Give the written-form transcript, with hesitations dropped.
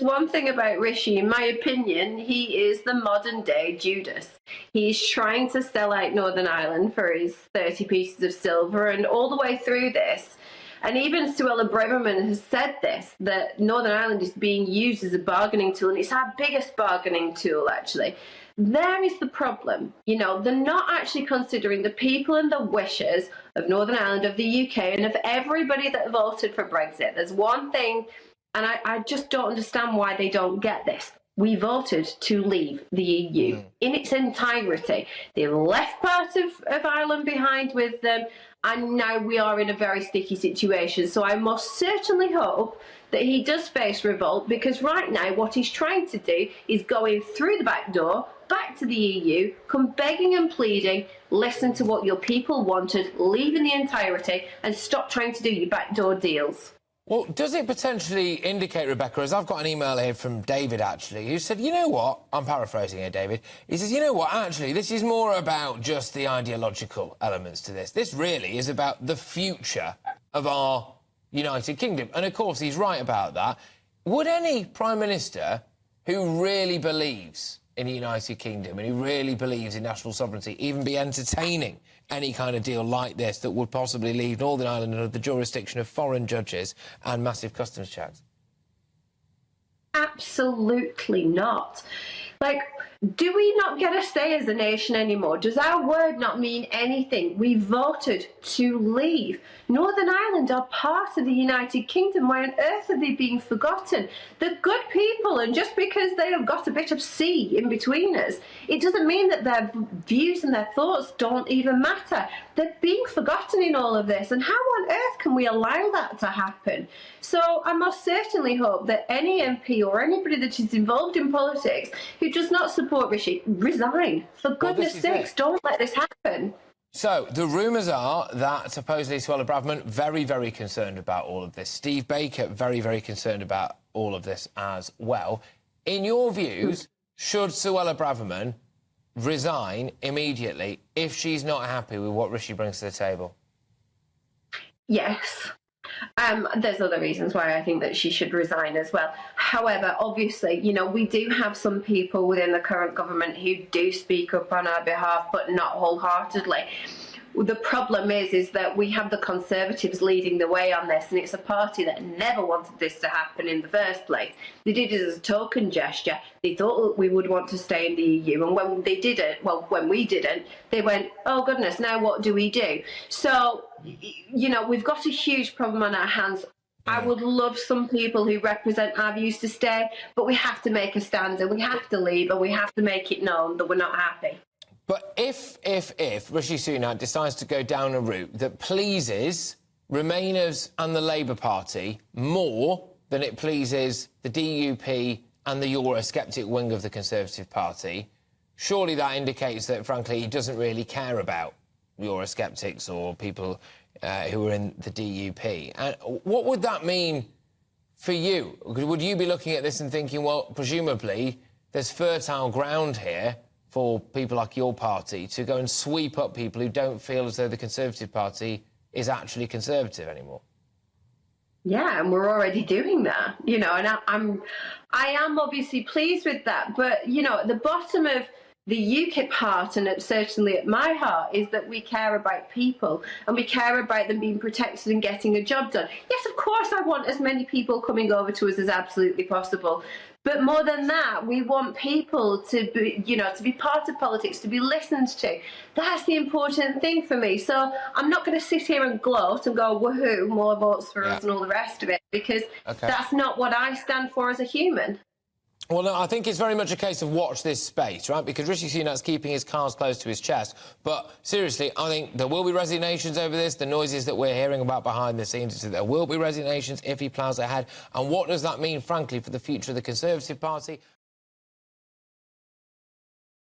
there's one thing about Rishi, in my opinion, he is the modern day Judas. He's trying to sell out Northern Ireland for his 30 pieces of silver, and all the way through this, and even Suella Braverman has said this, that Northern Ireland is being used as a bargaining tool, and it's our biggest bargaining tool, actually. There is the problem. You know, they're not actually considering the people and the wishes of Northern Ireland, of the UK, and of everybody that voted for Brexit. There's one thing, and I just don't understand why they don't get this. We voted to leave the EU in its entirety. They left part of Ireland behind with them, and now we are in a very sticky situation. So I most certainly hope that he does face revolt, because right now what he's trying to do is going through the back door, back to the EU, come begging and pleading, listen to what your people wanted, leave in the entirety, and stop trying to do your backdoor deals. Well, does it potentially indicate, Rebecca, as I've got an email here from David, actually, who said, you know what, I'm paraphrasing here, David, he says, you know what, actually, this is more about just the ideological elements to this. This really is about the future of our United Kingdom. And, of course, he's right about that. Would any Prime Minister who really believes in the United Kingdom and who really believes in national sovereignty even be entertaining any kind of deal like this that would possibly leave Northern Ireland under the jurisdiction of foreign judges and massive customs checks? Absolutely not. Like, do we not get a say as a nation anymore? Does our word not mean anything? We voted to leave. Northern Ireland are part of the United Kingdom. Why on earth are they being forgotten? They're good people, and just because they have got a bit of sea in between us, it doesn't mean that their views and their thoughts don't even matter. They're being forgotten in all of this, and how on earth can we allow that to happen? So I most certainly hope that any MP or anybody that is involved in politics who does not support Rishi, resign. For goodness sakes, don't let this happen. So, the rumours are that supposedly Suella Braverman very, very concerned about all of this. Steve Baker very, very concerned about all of this as well. In your views, should Suella Braverman resign immediately if she's not happy with what Rishi brings to the table? Yes. There's other reasons why I think that she should resign as well. However, obviously, you know, we do have some people within the current government who do speak up on our behalf, but not wholeheartedly. The problem is that we have the Conservatives leading the way on this, and it's a party that never wanted this to happen in the first place. They did it as a token gesture. They thought we would want to stay in the EU, and when they didn't, well, when we didn't, they went, oh goodness, now what do we do? So, you know, we've got a huge problem on our hands. I would love some people who represent our views to stay, but we have to make a stand, and we have to leave, and we have to make it known that we're not happy. But if Rishi Sunak decides to go down a route that pleases Remainers and the Labour Party more than it pleases the DUP and the Eurosceptic wing of the Conservative Party, surely that indicates that, frankly, he doesn't really care about Eurosceptics or people who are in the DUP. And what would that mean for you? Would you be looking at this and thinking, well, presumably there's fertile ground here for people like your party to go and sweep up people who don't feel as though the Conservative Party is actually Conservative anymore? Yeah, and we're already doing that, you know, and I am obviously pleased with that. But, you know, at the bottom of the UKIP heart, and certainly at my heart, is that we care about people and we care about them being protected and getting a job done. Yes, of course, I want as many people coming over to us as absolutely possible. But more than that, we want people to be, you know, to be part of politics, to be listened to. That's the important thing for me. So I'm not going to sit here and gloat and go, woohoo, more votes for us and all the rest of it, because that's not what I stand for as a human. Well, no, I think it's very much a case of watch this space, right? Because Rishi Sunak's keeping his cards close to his chest. But seriously, I think there will be resignations over this. The noises that we're hearing about behind the scenes is that there will be resignations if he ploughs ahead. And what does that mean, frankly, for the future of the Conservative Party?